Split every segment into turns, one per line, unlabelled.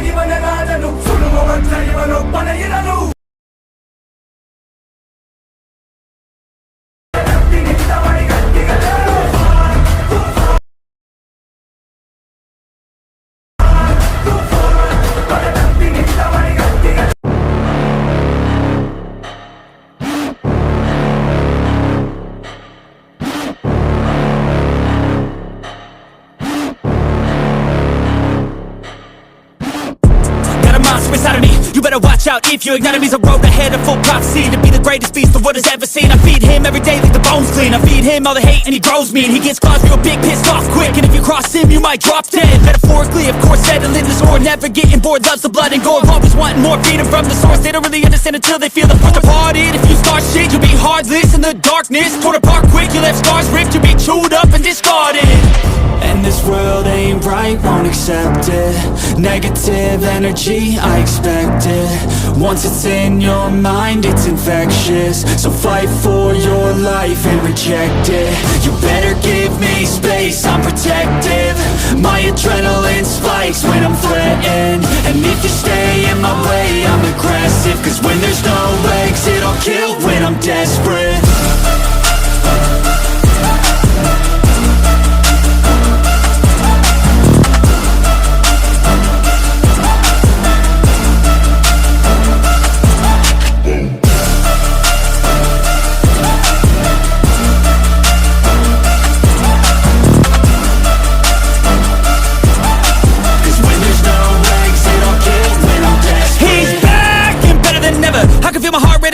ಇವನ ನಾಡನು ಸುಡುವವಂತ ಇವನೊಬ್ಬನ ಇರನು
Inside of me, you better watch out if your enemy's a road ahead of full prophecy to be the greatest beast the world has ever seen. I feed him every day like the bones clean. I feed him all the hate and he grows me, and he gets claws real big, pissed off quick. And if you cross him, you might drop dead. Metaphorically, of course, settling the score, never getting bored, loves the blood and gore, always wanting more, feeding from the source. They don't really understand until they feel the force departed. If you start shit, you'll be heartless in the darkness, torn apart quick. You left scars ripped, you'll be chewed up and discarded. And this world ain't right, won't accept it. Negative energy, I expect it. Once it's in your mind, it's infectious. So fight for your life and reject it. You better give me space, I'm protective. My adrenaline spikes when I'm threatened. And if you stay in my way, I'm aggressive. Cause when there's no exit, I'll kill when I'm desperate.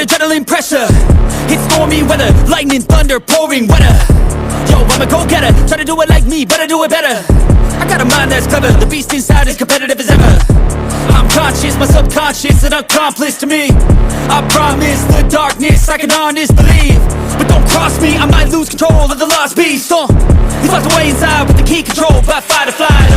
Adrenaline pressure, it's stormy weather, lightning, thunder, pouring weather. Yo, I'm a go-getter, try to do it like me, but I do it better. I got a mind that's clever, the beast inside is competitive as ever. I'm conscious, my subconscious an accomplice to me. I promise the darkness I can honest believe. But don't cross me, I might lose control of the lost beast. He's locked away inside with the key control by fight or flight.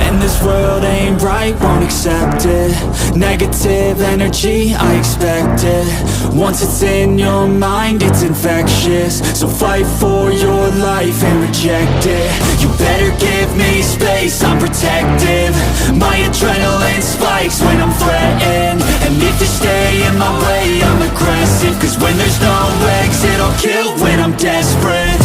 And this world ain't right, won't accept it. Negative energy, I expect it. Once it's in your mind, it's infectious. So fight for your life and reject it. You better give me space, I'm protective. My adrenaline spikes when I'm threatened. And if you stay in my way, I'm aggressive. Cause when there's no exit, I'll kill when I'm desperate.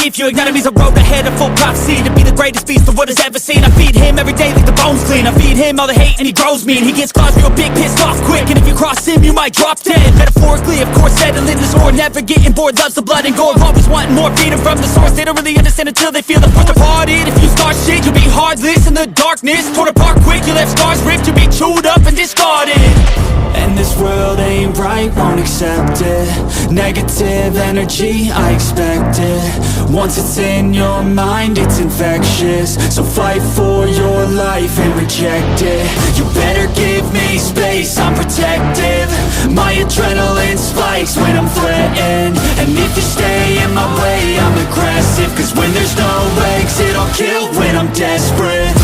If your enemy's a road ahead of full prophecy to be the greatest beast the world has ever seen. I feed him every day like the bones clean. I feed him all the hate and he grows me, and he gets claws real big, pissed off quick. And if you cross him, you might drop dead. Metaphorically, of course, settling the score, never getting bored, loves the blood and gore, always wanting more, feeding from the source. They don't really understand until they feel the force departed. If you start shit, you'll be heartless in the darkness, torn apart quick. You left scars ripped, you'll be chewed up and discarded. And this world ain't right, won't accept it. Negative energy, I expect it. Once it's in your mind, it's infectious. So fight for your life and reject it. You better give me space, I'm protective. My adrenaline spikes when I'm threatened. And if you stay in my way, I'm aggressive. Cause when there's no exit, I'll kill when I'm desperate.